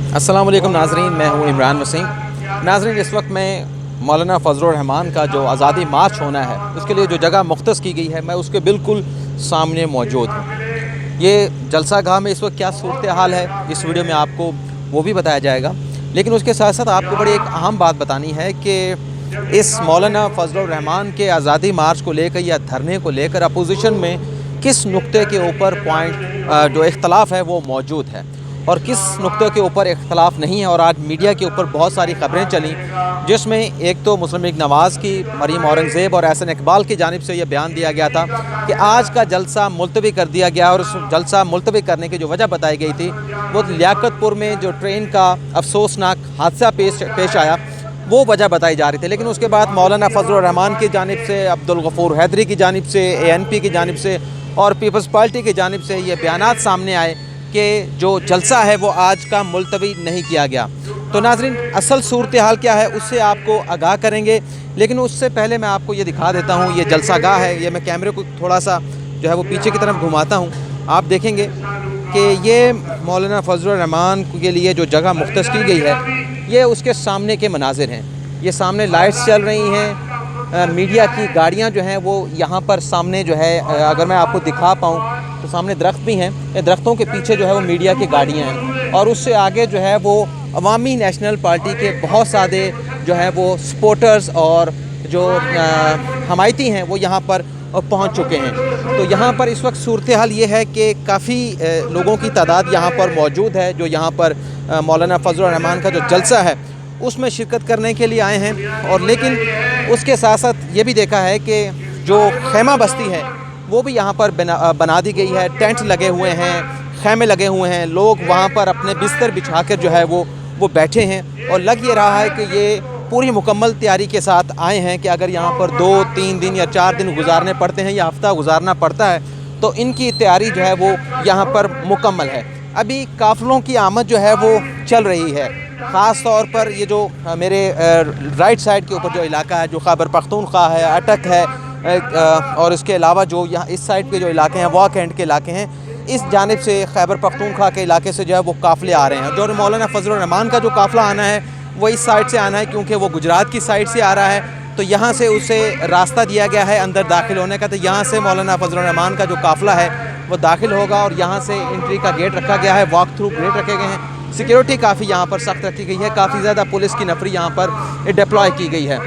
अस्सलाम वालेकुम नाज़रीन, मैं हूँ इमरान वसीम। नाज़रीन, इस वक्त मैं मौलाना फ़ज़लुर रहमान का जो आज़ादी मार्च होना है उसके लिए जो जगह मुख्तस की गई है, मैं उसके बिल्कुल सामने मौजूद हूँ। ये जलसा गाह में इस वक्त क्या सूरत हाल है, इस वीडियो में आपको वो भी बताया जाएगा। लेकिन उसके साथ साथ आपको बड़ी एक अहम बात बतानी है कि इस मौलाना फ़ज़लुर रहमान के आज़ादी मार्च को लेकर या धरने को लेकर अपोजिशन में किस नुक्ते के ऊपर पॉइंट जो इख्तलाफ है वो मौजूद है और किस नुक्ते के ऊपर इख्तलाफ नहीं है। और आज मीडिया के ऊपर बहुत सारी ख़बरें चलीं, जिसमें एक तो मुस्लिम लीग नवाज़ की, मरीम औरंगज़ेब और एहसन इकबाल की जानिब से यह बयान दिया गया था कि आज का जलसा मुलतवी कर दिया गया। और उस जलसा मुलतवी करने की जो वजह बताई गई थी वो लियाकतपुर में जो ट्रेन का अफसोसनाक हादसा पेश आया, वो वजह बताई जा रही थी। लेकिन उसके बाद मौलाना फ़ज़लुर रहमान की जानिब से, अब्दुल गफ़ूर हैदरी की जानिब से, ANP की जानिब से और पीपल्स पार्टी की जानिब से ये बयानात सामने आए कि जो जलसा है वो आज का मुलतवी नहीं किया गया। तो नाज़रीन, असल सूरत हाल क्या है उससे आपको आगाह करेंगे। लेकिन उससे पहले मैं आपको ये दिखा देता हूँ, ये जलसा गाह है। ये मैं कैमरे को थोड़ा सा जो है वो पीछे की तरफ घुमाता हूँ, आप देखेंगे कि ये मौलाना फ़ज़लुर रहमान के लिए जो जगह मुख्तस की गई है, ये उसके सामने के मनाजिर हैं। ये सामने लाइट्स चल रही हैं, मीडिया की गाड़ियाँ जो हैं वो यहाँ पर सामने जो है, अगर मैं आपको दिखा पाऊँ तो सामने दरख्त भी हैं, दरख्तों के पीछे जो है वो मीडिया की गाड़ियाँ हैं। और उससे आगे जो है वो अवामी नेशनल पार्टी के बहुत सारे जो है वो सपोर्टर्स और जो हमायती हैं वो यहाँ पर पहुँच चुके हैं। तो यहाँ पर इस वक्त सूरत हाल ये है कि काफ़ी लोगों की तादाद यहाँ पर मौजूद है, जो यहाँ पर मौलाना फ़ज़लुर रहमान का जो जलसा है उसमें शिरकत करने के लिए आए हैं। और लेकिन उसके साथ साथ ये भी देखा है कि जो खैमा बस्ती है वो भी यहाँ पर बना दी गई है। टेंट लगे हुए हैं, खैमे लगे हुए हैं, लोग वहाँ पर अपने बिस्तर बिछा कर जो है वो बैठे हैं। और लग ये रहा है कि ये पूरी मुकम्मल तैयारी के साथ आए हैं कि अगर यहाँ पर 2-3 दिन या 4 दिन गुजारने पड़ते हैं या हफ़्ता गुजारना पड़ता है तो इनकी तैयारी जो है वो यहाँ पर मुकम्मल है। अभी काफ़िलों की आमद जो है वो चल रही है। ख़ास तौर पर ये जो मेरे राइट साइड के ऊपर जो इलाका है, जो खैबर पख्तूनख्वा है, अटक है, और इसके अलावा जो यहाँ इस साइड के जो इलाके हैं, वाक एंड के इलाके हैं, इस जानिब से खैबर पख्तूनख्वा के इलाके से जो है वो काफ़िले आ रहे हैं। जो मौलाना फ़ज़लुर रहमान का जो काफ़िला आना है वो इस साइड से आना है, क्योंकि वो गुजरात की साइड से आ रहा है। तो यहाँ से उसे रास्ता दिया गया है अंदर दाखिल होने का। तो यहाँ से मौलाना फ़ज़लुर रहमान का जो काफ़िला है वो दाखिल होगा और यहाँ से एंट्री का गेट रखा गया है, वॉक थ्रू गेट रखे गए हैं। सिक्योरिटी काफ़ी यहाँ पर सख्त रखी गई है, काफ़ी ज़्यादा पुलिस की नफरी यहाँ पर डिप्लॉय की गई है।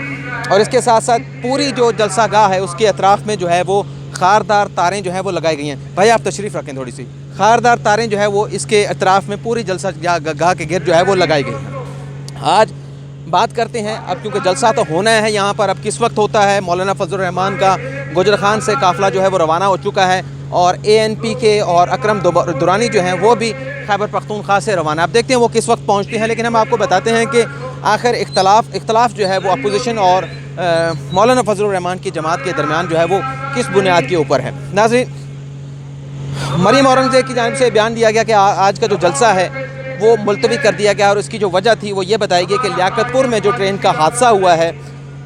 और इसके साथ साथ पूरी जो जलसा गाह है उसके अतराफ़ में जो है वो खारदार तारें जो है वो लगाई गई हैं। भाई आप तशरीफ़ रखें थोड़ी सी। खारदार तारें जो है वो इसके अतराफ़ में पूरी जलसा गाह के गिर्द जो है वो लगाई गई हैं। आज बात करते हैं, अब क्योंकि जलसा तो होना है यहाँ पर, अब किस वक्त होता है। मौलाना फ़ज़लुर रहमान का गुजरखान से काफ़िला जो है वो रवाना हो चुका है और ANP के और अकरम दुरानी जो हैं वो भी खैबर पख्तूनख्वा से रवाना। अब देखते हैं वो किस वक्त पहुँचते हैं। लेकिन हम आपको बताते हैं कि आखिर इख्तलाफ जो है वो अपोजिशन और मौलाना फ़ज़लुर रहमान की जमात के दरमियान जो है वो किस बुनियाद के ऊपर है। नाज़रीन, मरीम औरंगज़ेब की जानिब से बयान दिया गया कि आज का जो जलसा है वो मुलतवी कर दिया गया और उसकी जो वजह थी वो ये बताई गई कि लियाकतपुर में जो ट्रेन का हादसा हुआ है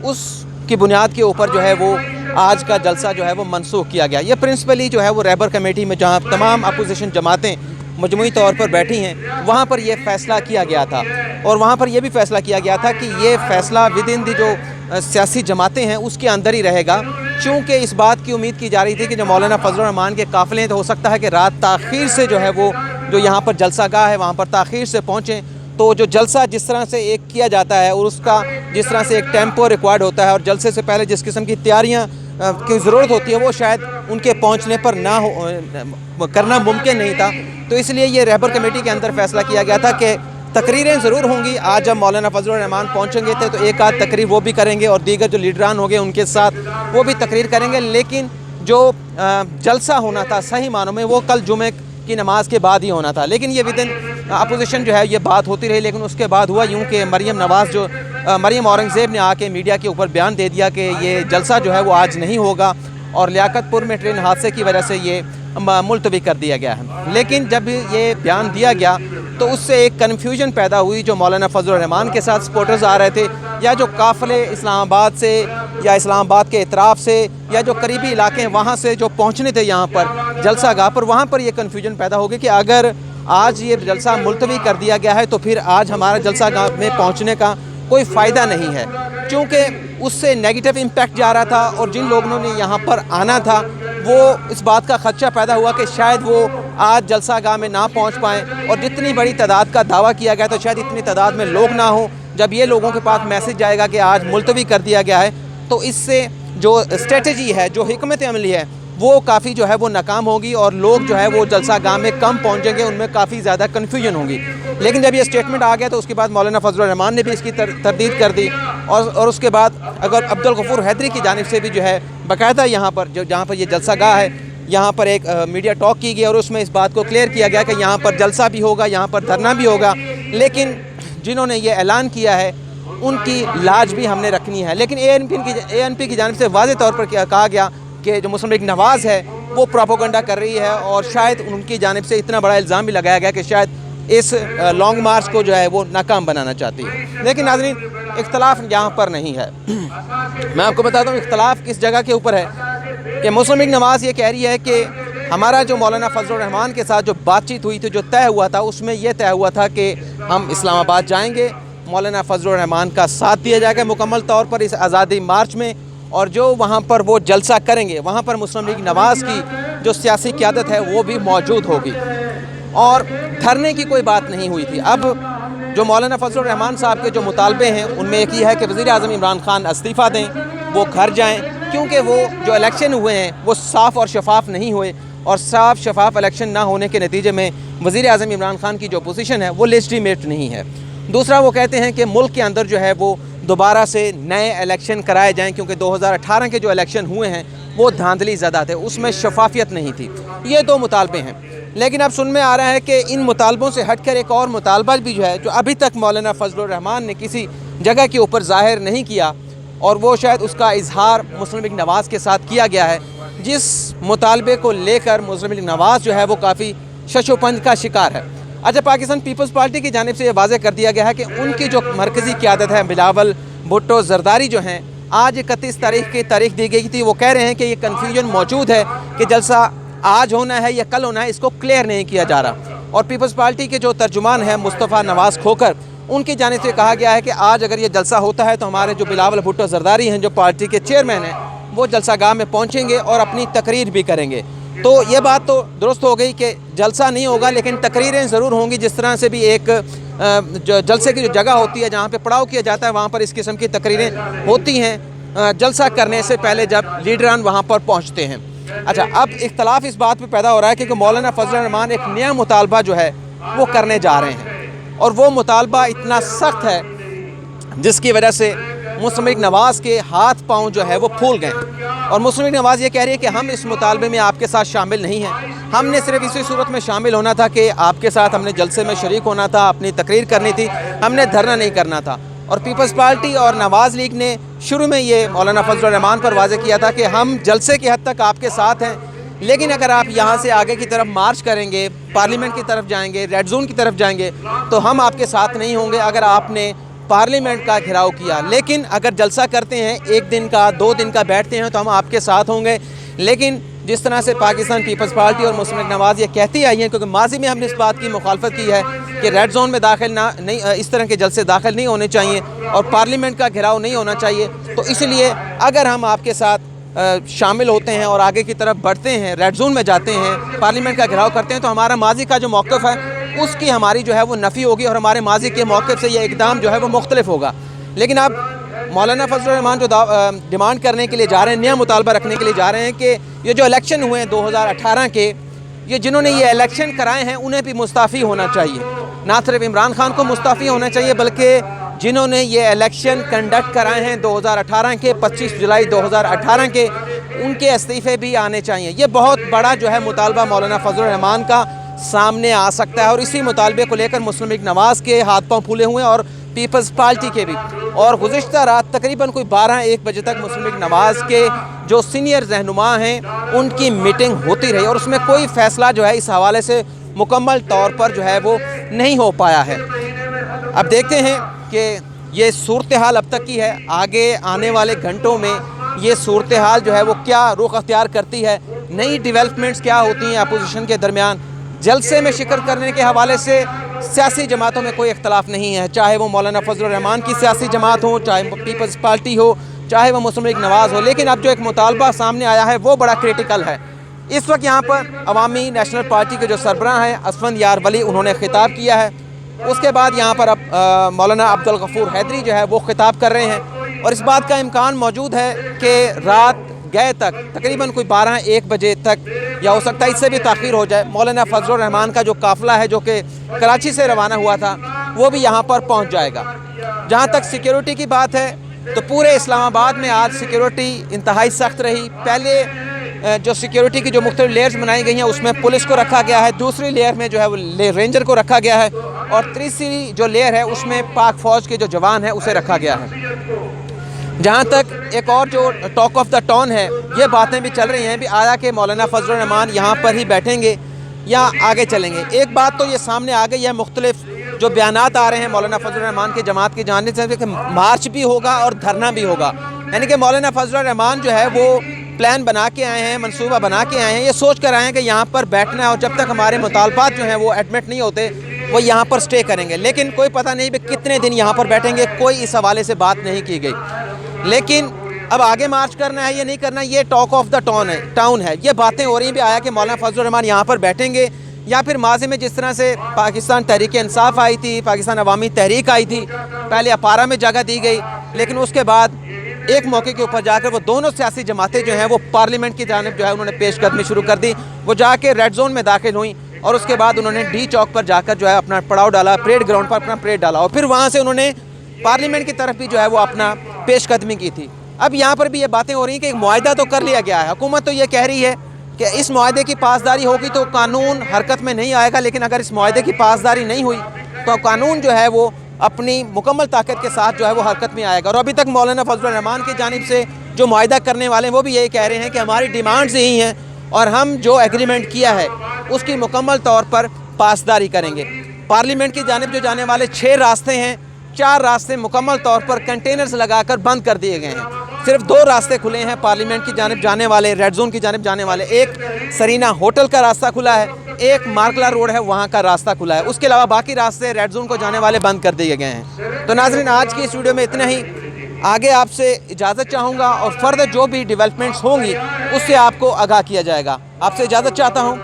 उसकी बुनियाद के ऊपर जो है वो आज का जलसा जो है वो मनसूख किया गया। ये प्रिंसिपली जो है वो रहबर कमेटी में जहाँ तमाम अपोजिशन जमातें मजमूई तौर पर बैठी हैं वहाँ पर यह फ़ैसला किया गया था। और वहाँ पर यह भी फ़ैसला किया गया था कि ये फ़ैसला विद इन दी जो सियासी जमातें हैं उसके अंदर ही रहेगा। चूँकि इस बात की उम्मीद की जा रही थी कि जो मौलाना फ़ज़लुर रहमान के काफ़िले तो हो सकता है कि रात ताख़ीर से जो है वो जो यहाँ पर जलसा गाह है वहाँ पर ताख़ीर से पहुँचें, तो जो जलसा जिस तरह से एक किया जाता है और उसका जिस तरह से एक टेम्पो रिक्वायर्ड होता है और जलसे से पहले जिस किस्म की तैयारियाँ की ज़रूरत होती है वो शायद उनके पहुँचने पर ना हो करना मुमकिन नहीं था। तो इसलिए ये रहबर कमेटी के अंदर फ़ैसला किया गया था कि तकरीरें ज़रूर होंगी। आज जब मौलाना फ़ज़लुर रहमान पहुँचेंगे थे तो एक आध तकरीर वो भी करेंगे और दीगर जो लीडरान होंगे उनके साथ वो भी तकरीर करेंगे। लेकिन जो जलसा होना था सही मानों में वो कल जुमे की नमाज के बाद ही होना था। लेकिन ये विदिन अपोजिशन जो है ये बात होती रही। लेकिन उसके बाद हुआ यूँ कि मरीम औरंगज़ेब ने आके मीडिया के ऊपर बयान दे दिया कि ये जलसा जो है वो आज नहीं होगा और लियाकतपुर में ट्रेन हादसे की वजह से ये मुलतवी कर दिया गया है। लेकिन जब ये बयान दिया गया तो उससे एक कन्फ्यूजन पैदा हुई। जो मौलाना फ़ज़लुर रहमान के साथ सपोर्टर्स आ रहे थे या जो काफ़िले इस्लामाबाद से या इस्लामाबाद के इतराफ़ से या जो करीबी इलाके हैं वहाँ से जो पहुँचने थे यहाँ पर जलसा गाह पर, वहाँ पर ये कन्फ्यूजन पैदा हो गई कि अगर آج یہ جلسہ ملتوی کر دیا گیا ہے تو پھر آج ہمارا جلسہ گاہ میں پہنچنے کا کوئی فائدہ نہیں ہے، چونکہ اس سے نیگیٹو امپیکٹ جا رہا تھا اور جن لوگوں نے یہاں پر آنا تھا وہ اس بات کا خدشہ پیدا ہوا کہ شاید وہ آج جلسہ گاہ میں نہ پہنچ پائیں، اور جتنی بڑی تعداد کا دعویٰ کیا گیا تو شاید اتنی تعداد میں لوگ نہ ہوں۔ جب یہ لوگوں کے پاس میسج جائے گا کہ آج ملتوی کر دیا گیا ہے تو اس سے جو اسٹریٹجی ہے، جو حکمت عملی ہے، وہ کافی جو ہے وہ ناکام ہوگی اور لوگ جو ہے وہ جلسہ گاہ میں کم پہنچیں گے، ان میں کافی زیادہ کنفیوژن ہوگی۔ لیکن جب یہ اسٹیٹمنٹ آ گیا تو اس کے بعد مولانا فضل الرحمان نے بھی اس کی تردید کر دی، اور اس کے بعد اگر عبدالغفور حیدری کی جانب سے بھی جو ہے باقاعدہ یہاں پر جہاں پر یہ جلسہ گاہ ہے یہاں پر ایک میڈیا ٹاک کی گئی اور اس میں اس بات کو کلیئر کیا گیا کہ یہاں پر جلسہ بھی ہوگا، یہاں پر دھرنا بھی ہوگا، لیکن جنہوں نے یہ اعلان کیا ہے ان کی لاج بھی ہم نے رکھنی ہے۔ لیکن اے این پی کی جانب سے واضح طور پر کہا گیا کہ جو مسلم لیگ نواز ہے وہ پروپیگنڈا کر رہی ہے، اور شاید ان کی جانب سے اتنا بڑا الزام بھی لگایا گیا کہ شاید اس لانگ مارچ کو جو ہے وہ ناکام بنانا چاہتی ہے۔ لیکن ناظرین، اختلاف یہاں پر نہیں ہے۔ میں آپ کو بتاتا ہوں اختلاف کس جگہ کے اوپر ہے کہ مسلم لیگ نواز یہ کہہ رہی ہے کہ ہمارا جو مولانا فضل الرحمان کے ساتھ جو بات چیت ہوئی تھی، جو طے ہوا تھا، اس میں یہ طے ہوا تھا کہ ہم اسلام آباد جائیں گے، مولانا فضل الرحمان کا ساتھ دیا جائے گا مکمل طور پر اس آزادی مارچ میں، اور جو وہاں پر وہ جلسہ کریں گے وہاں پر مسلم لیگ نواز کی جو سیاسی قیادت ہے وہ بھی موجود ہوگی، اور دھرنے کی کوئی بات نہیں ہوئی تھی۔ اب جو مولانا فضل الرحمان صاحب کے جو مطالبے ہیں ان میں ایک یہ ہے کہ وزیر اعظم عمران خان استعفیٰ دیں، وہ گھر جائیں، کیونکہ وہ جو الیکشن ہوئے ہیں وہ صاف اور شفاف نہیں ہوئے، اور صاف شفاف الیکشن نہ ہونے کے نتیجے میں وزیر اعظم عمران خان کی جو پوزیشن ہے وہ لیجٹیمیٹ نہیں ہے۔ دوسرا، وہ کہتے ہیں کہ ملک کے اندر جو ہے وہ دوبارہ سے نئے الیکشن کرائے جائیں، کیونکہ 2018 کے جو الیکشن ہوئے ہیں وہ دھاندلی زدہ تھے، اس میں شفافیت نہیں تھی۔ یہ دو مطالبے ہیں، لیکن اب سن میں آ رہا ہے کہ ان مطالبوں سے ہٹ کر ایک اور مطالبہ بھی جو ہے جو ابھی تک مولانا فضل الرحمان نے کسی جگہ کے اوپر ظاہر نہیں کیا، اور وہ شاید اس کا اظہار مسلم لیگ نواز کے ساتھ کیا گیا ہے، جس مطالبے کو لے کر مسلم لیگ نواز جو ہے وہ کافی شش و پنج کا شکار ہے۔ اچھا، پاکستان پیپلز پارٹی کی جانب سے یہ واضح کر دیا گیا ہے کہ ان کی جو مرکزی قیادت ہے، بلاول بھٹو زرداری جو ہیں، آج 31 تاریخ کی تاریخ دی گئی تھی، وہ کہہ رہے ہیں کہ یہ کنفیوژن موجود ہے کہ جلسہ آج ہونا ہے یا کل ہونا ہے، اس کو کلیئر نہیں کیا جا رہا۔ اور پیپلز پارٹی کے جو ترجمان ہیں مصطفیٰ نواز کھوکر، ان کی جانب سے کہا گیا ہے کہ آج اگر یہ جلسہ ہوتا ہے تو ہمارے جو بلاول بھٹو زرداری ہیں جو پارٹی کے چیئرمین ہیں وہ جلسہ گاہ میں پہنچیں گے اور اپنی تقریر بھی کریں گے۔ تو یہ بات تو درست ہو گئی کہ جلسہ نہیں ہوگا لیکن تقریریں ضرور ہوں گی، جس طرح سے بھی ایک جلسے کی جو جگہ ہوتی ہے جہاں پہ پڑاؤ کیا جاتا ہے وہاں پر اس قسم کی تقریریں ہوتی ہیں جلسہ کرنے سے پہلے جب لیڈران وہاں پر پہنچتے ہیں۔ اچھا، اب اختلاف اس بات پہ پیدا ہو رہا ہے کہ مولانا فضل الرحمان ایک نیا مطالبہ جو ہے وہ کرنے جا رہے ہیں، اور وہ مطالبہ اتنا سخت ہے جس کی وجہ سے مسلم لیگ نواز کے ہاتھ پاؤں جو ہے وہ پھول گئے ہیں، اور مسلم لیگ نواز یہ کہہ رہی ہے کہ ہم اس مطالبے میں آپ کے ساتھ شامل نہیں ہیں، ہم نے صرف اسی صورت میں شامل ہونا تھا کہ آپ کے ساتھ ہم نے جلسے میں شریک ہونا تھا، اپنی تقریر کرنی تھی، ہم نے دھرنا نہیں کرنا تھا۔ اور پیپلز پارٹی اور نواز لیگ نے شروع میں یہ مولانا فضل الرحمان پر واضح کیا تھا کہ ہم جلسے کی حد تک آپ کے ساتھ ہیں، لیکن اگر آپ یہاں سے آگے کی طرف مارچ کریں گے، پارلیمنٹ کی طرف جائیں گے، ریڈ زون کی طرف جائیں گے تو ہم آپ کے ساتھ نہیں ہوں گے اگر آپ نے پارلیمنٹ کا گھیراؤ کیا، لیکن اگر جلسہ کرتے ہیں 1 دن کا 2 دن کا بیٹھتے ہیں تو ہم آپ کے ساتھ ہوں گے۔ لیکن جس طرح سے پاکستان پیپلز پارٹی اور مسلم لیگ نواز یہ کہتی آئی ہیں، کیونکہ ماضی میں ہم نے اس بات کی مخالفت کی ہے کہ ریڈ زون میں داخل نہیں اس طرح کے جلسے داخل نہیں ہونے چاہیے اور پارلیمنٹ کا گھیراؤ نہیں ہونا چاہیے، تو اس لیے اگر ہم آپ کے ساتھ شامل ہوتے ہیں اور آگے کی طرف بڑھتے ہیں، ریڈ زون میں جاتے ہیں، پارلیمنٹ کا گھیراؤ کرتے ہیں تو ہمارا ماضی کا جو موقف ہے اس کی ہماری جو ہے وہ نفی ہوگی اور ہمارے ماضی کے موقف سے یہ اقدام جو ہے وہ مختلف ہوگا۔ لیکن اب مولانا فضل الرحمان جو ڈیمانڈ کرنے کے لیے جا رہے ہیں، نیا مطالبہ رکھنے کے لیے جا رہے ہیں کہ یہ جو الیکشن ہوئے ہیں 2018 کے، یہ جنہوں نے یہ الیکشن کرائے ہیں انہیں بھی مستعفی ہونا چاہیے، نہ صرف عمران خان کو مستعفی ہونا چاہیے بلکہ جنہوں نے یہ الیکشن کنڈکٹ کرائے ہیں 2018 کے 25 جولائی 2018 کے، ان کے استعفے بھی آنے چاہیے۔ یہ بہت بڑا جو ہے مطالبہ مولانا فضل الرحمان کا سامنے آ سکتا ہے، اور اسی مطالبے کو لے کر مسلم لیگ نواز کے ہاتھ پاؤں پھولے ہوئے ہیں اور پیپلز پارٹی کے بھی۔ اور گزشتہ رات تقریباً کوئی 12-1 بجے تک مسلم لیگ نواز کے جو سینئر رہنما ہیں ان کی میٹنگ ہوتی رہی، اور اس میں کوئی فیصلہ جو ہے اس حوالے سے مکمل طور پر جو ہے وہ نہیں ہو پایا ہے۔ اب دیکھتے ہیں کہ یہ صورتحال اب تک کی ہے، آگے آنے والے گھنٹوں میں یہ صورتحال جو ہے وہ کیا رخ اختیار کرتی ہے، نئی ڈیولپمنٹس کیا ہوتی ہیں اپوزیشن کے درمیان، जलसे में शिरकत करने के हवाले से सियासी जमातों में कोई इख्तलाफ नहीं है, चाहे वो मौलाना फजलुर रहमान की सियासी जमात हो, चाहे वो पीपल्स पार्टी हो, चाहे वो मुस्लिम लीग नवाज़ हो। लेकिन अब जो एक मुतालबा सामने आया है वो बड़ा क्रिटिकल है। इस वक्त यहाँ पर अवामी नेशनल पार्टी के जो सरबराह हैं असफंद यार वली, उन्होंने खिताब किया है। उसके बाद यहाँ पर अब मौलाना अब्दुल गफूर हैदरी जो है वो खिताब कर रहे हैं, और इस बात का इम्कान मौजूद है कि रात गए तक तकरीबन कोई 12-1 बजे तक, या हो सकता है इससे भी ताख़ीर हो जाए, मौलाना फजलुर रहमान का जो काफ़िला है जो कि कराची से रवाना हुआ था वो भी यहाँ पर पहुँच जाएगा। जहाँ तक सिक्योरिटी की बात है तो पूरे इस्लामाबाद में आज सिक्योरिटी इंतहाई सख्त रही। पहले जो सिक्योरिटी की जो मुख्तलिफ लेयर्स बनाई गई हैं उसमें पुलिस को रखा गया है, दूसरी लेयर में जो है वो रेंजर को रखा गया है, और तीसरी जो लेयर है उसमें पाक फ़ौज के जो जवान है उसे रखा गया है। जहाँ तक एक और जो टॉक ऑफ द टाउन है, ये बातें भी चल रही हैं भी आया कि मौलाना फजलुर रहमान यहाँ पर ही बैठेंगे या आगे चलेंगे। एक बात तो ये सामने आ गई है, मुख्तलिफ जो बयानात आ रहे हैं मौलाना फजलुर रहमान की जमात की जानिब से कि मार्च भी होगा और धरना भी होगा। यानी कि मौलाना फजलुर रहमान जो है वो प्लान बना के आए हैं, मंसूबा बना के आए हैं, ये सोच कर आए हैं कि यहाँ पर बैठना है और जब तक हमारे मुतालबात जो हैं वो एडमिट नहीं होते वो यहाँ पर स्टे करेंगे। लेकिन कोई पता नहीं भी कितने दिन यहाँ पर बैठेंगे, कोई इस हवाले से बात नहीं की गई। लेकिन अब आगे मार्च करना है या नहीं करना, ये टॉक ऑफ द टाउन है। ये बातें हो रही भी आया कि मौलाना फजलुर रहमान यहाँ पर बैठेंगे, या फिर माज़ी में जिस तरह से पाकिस्तान तहरीक इंसाफ आई थी, पाकिस्तान अवामी तहरीक आई थी, पहले अपारा में जगह दी गई, लेकिन उसके बाद एक मौके के ऊपर जाकर वो दोनों सियासी जमातें जो हैं वो पार्लियामेंट की जानिब जो है उन्होंने पेशकदमी शुरू कर दी। वो जाके रेड जोन में दाखिल हुई और उसके बाद उन्होंने डी चौक पर जाकर जो है अपना पड़ाव डाला, परेड ग्राउंड पर अपना परेड डाला, और फिर वहाँ से उन्होंने पार्लियामेंट की तरफ भी जो है वो अपना पेशकदमी की थी। अब यहाँ पर भी ये बातें हो रही हैं कि एक मुआहदा तो कर लिया गया है, हुकूमत तो ये कह रही है कि इस मुआहदे की पासदारी होगी तो कानून हरकत में नहीं आएगा, लेकिन अगर इस मुआहदे की पासदारी नहीं हुई तो कानून जो है वो अपनी मुकम्मल ताकत के साथ जो है वो हरकत में आएगा। और अभी तक मौलाना फजलुर रहमान की जानिब से जो मुआहदा करने वाले हैं वो भी यही कह रहे हैं कि हमारी डिमांड्स यही हैं और हम जो एग्रीमेंट किया है उसकी मुकम्मल तौर पर पासदारी करेंगे। पार्लियामेंट की जानिब जो जाने वाले 6 रास्ते हैं, 4 रास्ते मुकम्मल तौर पर कंटेनर्स लगाकर बंद कर दिए गए हैं। सिर्फ 2 रास्ते खुले हैं पार्लियामेंट की जानिब जाने वाले, रेड जोन की जानिब जाने वाले। एक सरीना होटल का रास्ता खुला है, एक मार्कला रोड है वहाँ का रास्ता खुला है। उसके अलावा बाकी रास्ते रेड जोन को जाने वाले बंद कर दिए गए हैं। तो नाज़रीन, आज की इस वीडियो में इतना ही। आगे आपसे इजाज़त चाहूँगा और फर्दर जो भी डेवलपमेंट्स होंगी उससे आपको आगाह किया जाएगा। आपसे इजाज़त चाहता हूँ।